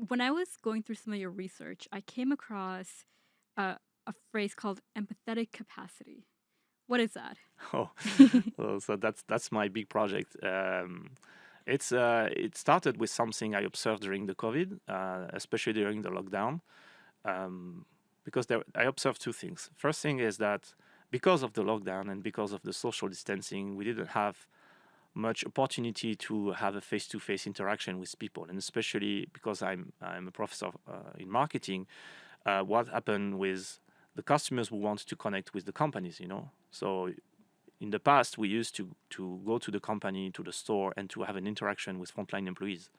when I was going through some of your research, I came across a phrase called empathetic capacity. What is that? Oh, well, so that's my big project. It started with something I observed during the COVID, especially during the lockdown, um, because I observed two things. First thing is that because of the lockdown and because of the social distancing, we didn't have much opportunity to have a face-to-face interaction with people, and especially because I'm a professor in marketing. What happened with the customers who want to connect with the companies, So in the past, we used to go to the company, to the store, and to have an interaction with frontline employees.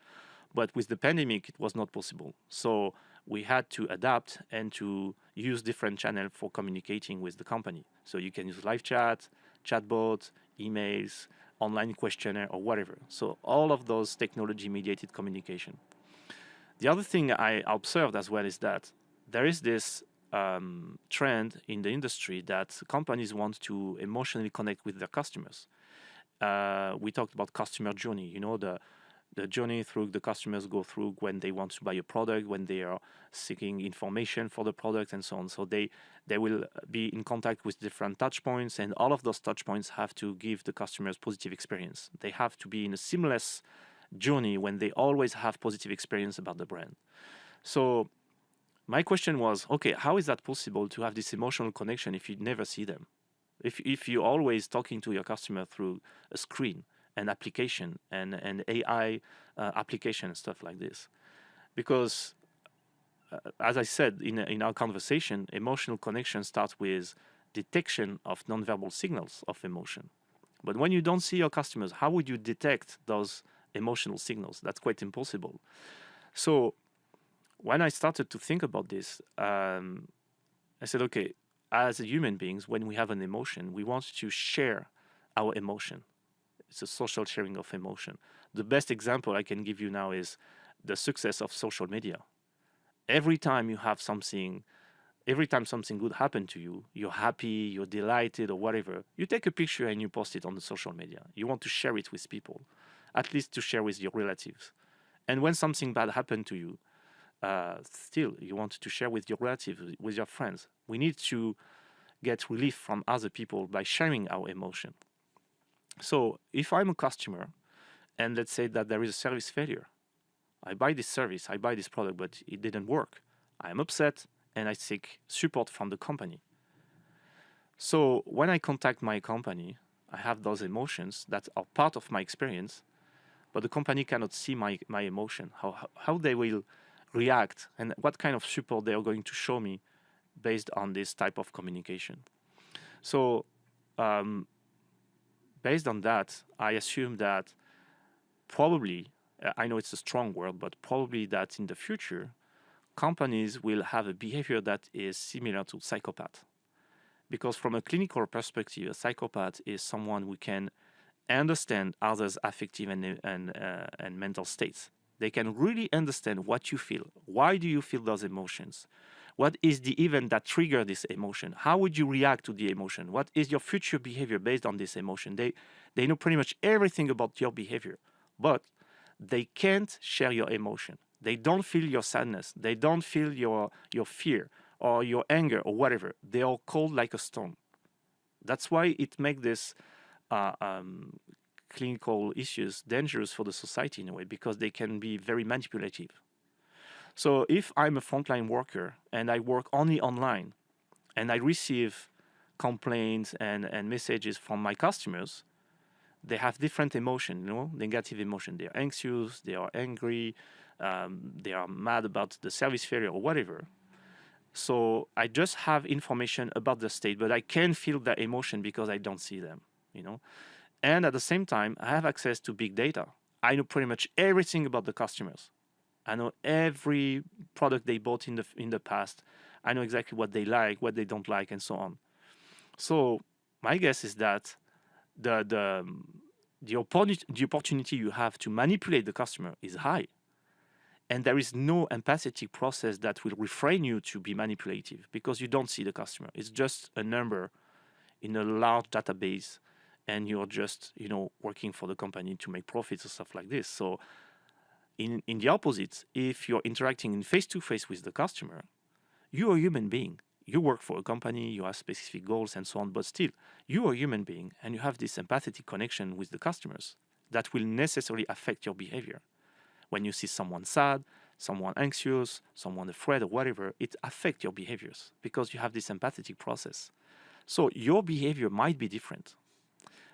But with the pandemic, it was not possible. So we had to adapt and to use different channels for communicating with the company. So you can use live chat, chatbot, emails, online questionnaire, or whatever. So all of those technology-mediated communication. The other thing I observed as well is that there is this trend in the industry that companies want to emotionally connect with their customers. We talked about customer journey, the journey through the customers go through when they want to buy a product, when they are seeking information for the product, and so on. So they will be in contact with different touch points, and all of those touch points have to give the customers positive experience. They have to be in a seamless journey when they always have positive experience about the brand. So my question was, okay, how is that possible to have this emotional connection if you never see them? If you're always talking to your customer through a screen, an application, and AI application and stuff like this, because as I said in our conversation, emotional connection starts with detection of nonverbal signals of emotion. But when you don't see your customers, how would you detect those emotional signals? That's quite impossible. So when I started to think about this, I said, okay, as human beings, when we have an emotion, we want to share our emotion. It's a social sharing of emotion. The best example I can give you now is the success of social media. Every time you have something, every time something good happened to you, you're happy, you're delighted, or whatever, you take a picture and you post it on the social media. You want to share it with people, at least to share with your relatives. And when something bad happened to you, still you want to share with your relatives, with your friends. We need to get relief from other people by sharing our emotion. So if I'm a customer and let's say that there is a service failure, I buy this service, I buy this product, but it didn't work. I am upset and I seek support from the company. So when I contact my company, I have those emotions that are part of my experience, but the company cannot see my emotion, how they will react and what kind of support they are going to show me based on this type of communication. So um, based on that, I assume that probably, I know it's a strong word, but probably that in the future, companies will have a behavior that is similar to psychopath. Because from a clinical perspective, a psychopath is someone who can understand others' affective and mental states. They can really understand what you feel. Why do you feel those emotions? What is the event that triggered this emotion? How would you react to the emotion? What is your future behavior based on this emotion? They know pretty much everything about your behavior, but they can't share your emotion. They don't feel your sadness. They don't feel your fear or your anger or whatever. They are cold like a stone. That's why it makes this uh, um, clinical issues dangerous for the society in a way, because they can be very manipulative. So if I'm a frontline worker and I work only online and I receive complaints and messages from my customers, they have different emotion, negative emotion. They are anxious, they are angry, they are mad about the service failure or whatever. So I just have information about the state, but I can't feel the emotion because I don't see them. And at the same time, I have access to big data. I know pretty much everything about the customers. I know every product they bought in the past. I know exactly what they like, what they don't like, and so on. So my guess is that the opportunity you have to manipulate the customer is high, and there is no empathetic process that will refrain you to be manipulative because you don't see the customer. It's just a number in a large database, and you're just working for the company to make profits or stuff like this. So In the opposite, if you're interacting in face to face with the customer, you're a human being. You work for a company, you have specific goals and so on, but still, you are a human being and you have this empathetic connection with the customers that will necessarily affect your behavior. When you see someone sad, someone anxious, someone afraid, or whatever, it affects your behaviors because you have this empathetic process. So your behavior might be different.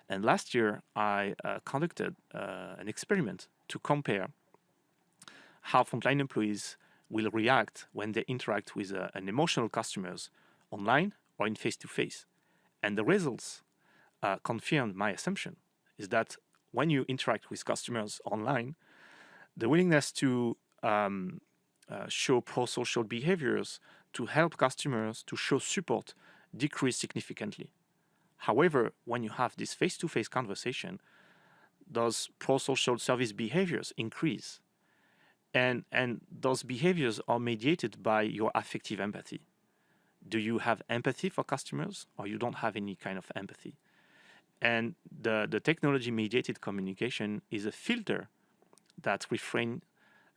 And last year, I conducted an experiment to compare how frontline employees will react when they interact with an emotional customers online or in face-to-face. And the results confirmed my assumption is that when you interact with customers online, the willingness to show pro-social behaviors, to help customers, to show support decrease significantly. However, when you have this face-to-face conversation, those pro-social service behaviors increase. And those behaviors are mediated by your affective empathy. Do you have empathy for customers or you don't have any kind of empathy? And the technology mediated communication is a filter that refrain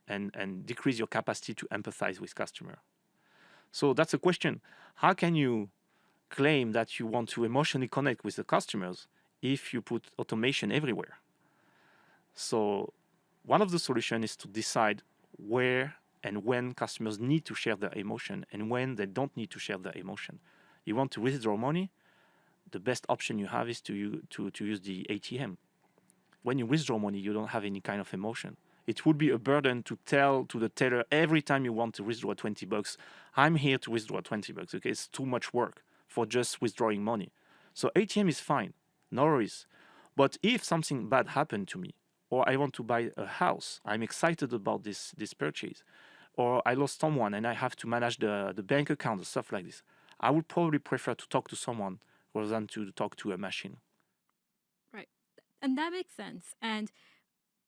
and decrease your capacity to empathize with customer. So that's a question. How can you claim that you want to emotionally connect with the customers if you put automation everywhere? So one of the solutions is to decide where and when customers need to share their emotion and when they don't need to share their emotion. You want to withdraw money? The best option you have is to use the ATM. When you withdraw money, you don't have any kind of emotion. It would be a burden to tell to the teller every time you want to withdraw 20 bucks, I'm here to withdraw 20 bucks. Okay, it's too much work for just withdrawing money. So ATM is fine, no worries. But if something bad happened to me, or I want to buy a house, I'm excited about this purchase, or I lost someone and I have to manage the bank account or stuff like this, I would probably prefer to talk to someone rather than to talk to a machine. Right. And that makes sense. And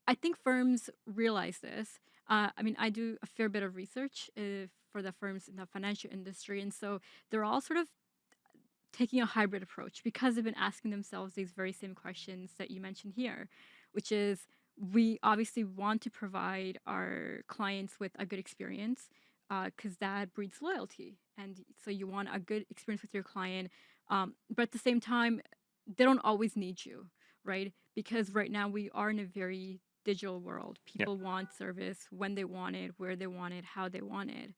I think firms realize this. I mean, I do a fair bit of research for the firms in the financial industry. And so they're all sort of taking a hybrid approach because they've been asking themselves these very same questions that you mentioned here, which is we obviously want to provide our clients with a good experience because that breeds loyalty. And so you want a good experience with your client. But at the same time, they don't always need you, right? Because right now we are in a very digital world. Yeah. People want service when they want it, where they want it, how they want it.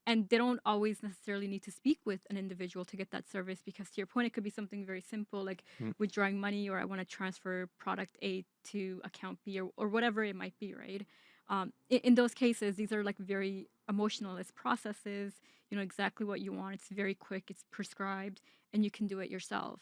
And they don't always necessarily need to speak with an individual to get that service because, to your point, it could be something very simple like Mm. withdrawing money or I want to transfer product A to account B or whatever it might be, right? In those cases, these are like very emotionalist processes. You know exactly what you want. It's very quick, it's prescribed, and you can do it yourself.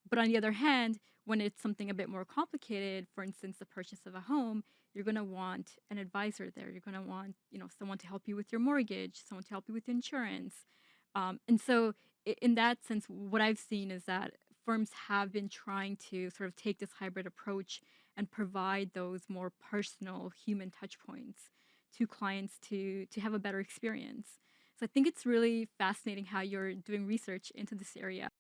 But on the other hand, when it's something a bit more complicated, for instance, the purchase of a home, you're going to want an advisor there. You're going to want, someone to help you with your mortgage, someone to help you with insurance. And so in that sense, what I've seen is that firms have been trying to sort of take this hybrid approach and provide those more personal human touch points to clients to have a better experience. So I think it's really fascinating how you're doing research into this area.